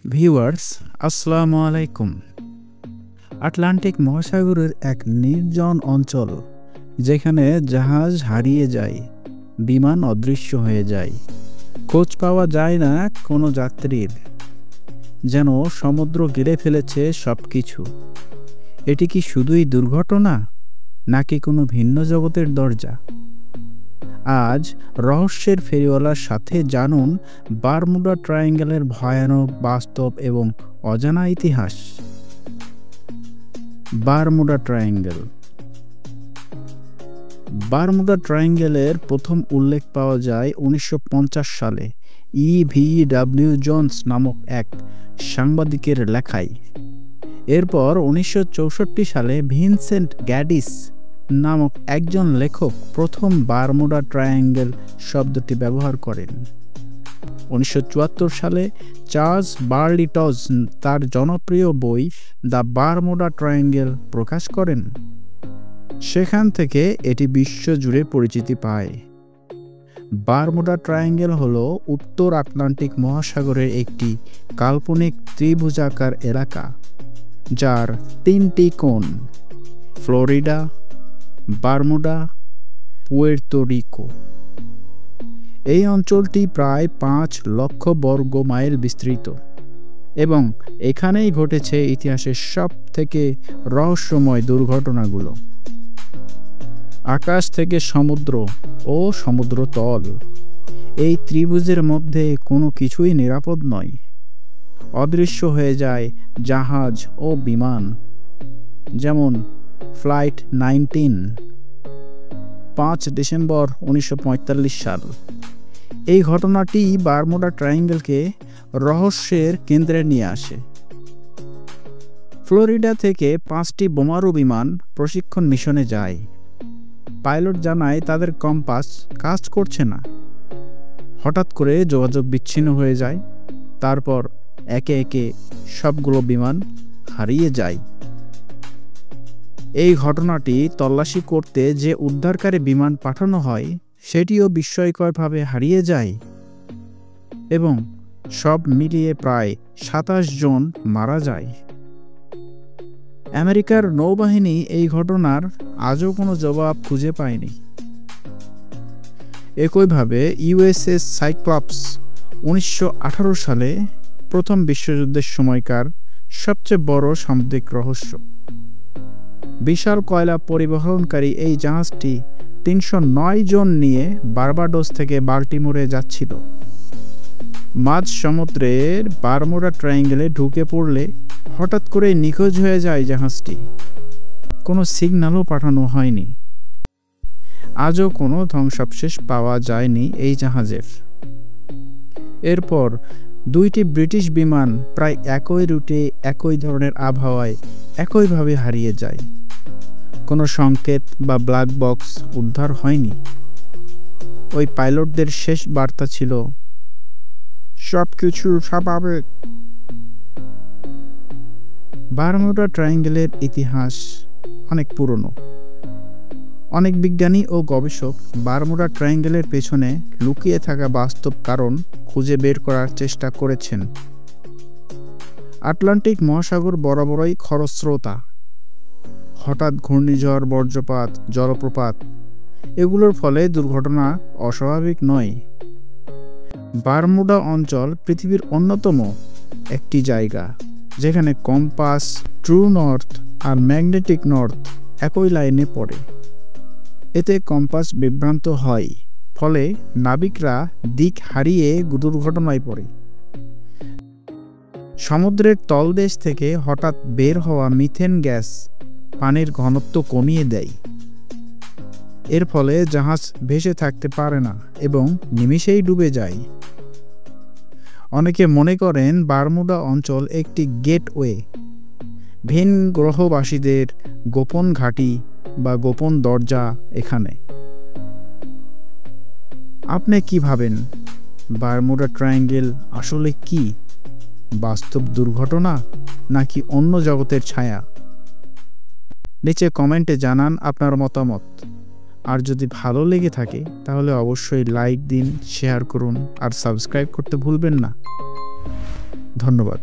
Viewers, আসসালামু আলাইকুম। Atlantic মহাসাগরের এক নির্জন অঞ্চল, যেখানে জাহাজ হারিয়ে যায়, বিমান অদৃশ্য হয়ে যায়, খোঁজ পাওয়া যায় না কোনো যাত্রীর। যেন সমুদ্র ঘিরে ফেলেছে সব কিছু। এটি কি শুধুই দুর্ঘটনা, নাকি কোনো ভিন্ন জগতের দরজা? আজ রহস্যের ফেরিওয়ালার সাথে জানুন বারমুডা ট্রায়াঙ্গেলের ভয়ানক, বাস্তব এবং অজানা ইতিহাস। Bermuda triangle. বারমুডা ট্রায়াঙ্গেলের প্রথম উল্লেখ পাওয়া যায় 1950 সালে E.V.W. জোন্স নামক এক সাংবাদিকের লেখায়। এরপর 1964 সালে ভিনসেন্ট গ্যাডিস নামক একজন লেখক প্রথম বারমুডা ট্রায়াঙ্গেল শব্দটি ব্যবহার করেন। 1974 সালে চার্লস বার্লিটজ তার জনপ্রিয় বই দ্য বারমুডা ট্রায়াঙ্গেল প্রকাশ করেন। সেখান থেকে এটি বিশ্বজুড়ে পরিচিতি পায়। বারমুডা ট্রায়াঙ্গেল হল উত্তর আটলান্টিক মহাসাগরের একটি কাল্পনিক ত্রিভুজাকার এলাকা, যার 3টি কোণ: ফ্লোরিডা, বারমুডা, পুয়ের্তো রিকো। এই অঞ্চলটি প্রায় 5 লক্ষ বর্গ মাইল বিস্তৃত এবং এখানেই ঘটেছে ইতিহাসের সব থেকে রহস্যময় দুর্ঘটনাগুলো। আকাশ থেকে সমুদ্র ও সমুদ্রতল, এই ত্রিভুজের মধ্যে কোনো কিছুই নিরাপদ নয়। অদৃশ্য হয়ে যায় জাহাজ ও বিমান, যেমন ফ্লাইট 19, 5 ডিসেম্বর 1945 সাল। এই ঘটনাটি বারমুডা ট্রায়াঙ্গেলকে রহস্যের কেন্দ্রে নিয়ে আসে। ফ্লোরিডা থেকে 5টি বোমারু বিমান প্রশিক্ষণ মিশনে যায়। পাইলট জানায় তাদের কম্পাস কাজ করছে না। হঠাৎ করে যোগাযোগ বিচ্ছিন্ন হয়ে যায়। তারপর একে একে সবগুলো বিমান হারিয়ে যায়। এই ঘটনাটি তল্লাশি করতে যে উদ্ধারকারী বিমান পাঠানো হয়, সেটিও বিস্ময়করভাবে হারিয়ে যায় এবং সব মিলিয়ে প্রায় 27 জন মারা যায়। আমেরিকার নৌবাহিনী এই ঘটনার আজও কোনো জবাব খুঁজে পায়নি। একইভাবে ইউএসএস সাইক্লপস 1918 সালে প্রথম বিশ্বযুদ্ধের সময়কার সবচেয়ে বড় সামুদ্রিক রহস্য। বিশাল কয়লা পরিবহনকারী এই জাহাজটি 309 জন নিয়ে বার্বাডোস থেকে বাল্টিমোরে যাচ্ছিল। মাঝ সমুদ্রের বারমুডা ট্রায়াঙ্গেলে ঢুকে পড়লে হঠাৎ করে নিখোঁজ হয়ে যায় জাহাজটি। কোনো সিগন্যালও পাঠানো হয়নি। আজও কোনো ধ্বংসাবশেষ পাওয়া যায়নি এই জাহাজের। এরপর 2টি ব্রিটিশ বিমান প্রায় একই রুটে, একই ধরনের আবহাওয়ায় একইভাবে হারিয়ে যায়। কোনো সংকেত বা ব্ল্যাক বক্স উদ্ধার হয়নি। ওই পাইলটদের শেষ বার্তা ছিল, সবকিছু স্বাভাবিক। বারমুডা ট্রায়াঙ্গেলের ইতিহাস অনেক পুরনো। অনেক বিজ্ঞানী ও গবেষক বারমুডা ট্রায়াঙ্গেলের পেছনে লুকিয়ে থাকা বাস্তব কারণ খুঁজে বের করার চেষ্টা করেছেন। আটলান্টিক মহাসাগর বরাবরই খরস্রোতা। হঠাৎ ঘূর্ণিঝড়, বজ্রপাত, জলপ্রপাত, এগুলোর ফলে দুর্ঘটনা অস্বাভাবিক নয়। বারমুডা অঞ্চল পৃথিবীর অন্যতম একটি জায়গা যেখানে কম্পাস, ট্রু নর্থ আর ম্যাগনেটিক নর্থ একই লাইনে পড়ে। এতে কম্পাস বিভ্রান্ত হয়, ফলে নাবিকরা দিক হারিয়ে দুর্ঘটনায় পড়ে। সমুদ্রের তলদেশ থেকে হঠাৎ বের হওয়া মিথেন গ্যাস পানির ঘনত্ব কমিয়ে দেয়। এর ফলে জাহাজ ভেসে থাকতে পারে না এবং নিমেষেই ডুবে যায়। অনেকে মনে করেন বারমুডা অঞ্চল একটি গেটওয়ে, ভিন গ্রহবাসীদের গোপন ঘাঁটি বা গোপন দরজা এখানে। আপনি কি ভাবেন? বারমুডা ট্রায়াঙ্গেল আসলে কি বাস্তব দুর্ঘটনা, নাকি অন্য জগতের ছায়া? নিচে কমেন্টে জানান আপনার মতামত। আর যদি ভালো লেগে থাকে তাহলে অবশ্যই লাইক দিন, শেয়ার করুন আর সাবস্ক্রাইব করতে ভুলবেন না। ধন্যবাদ।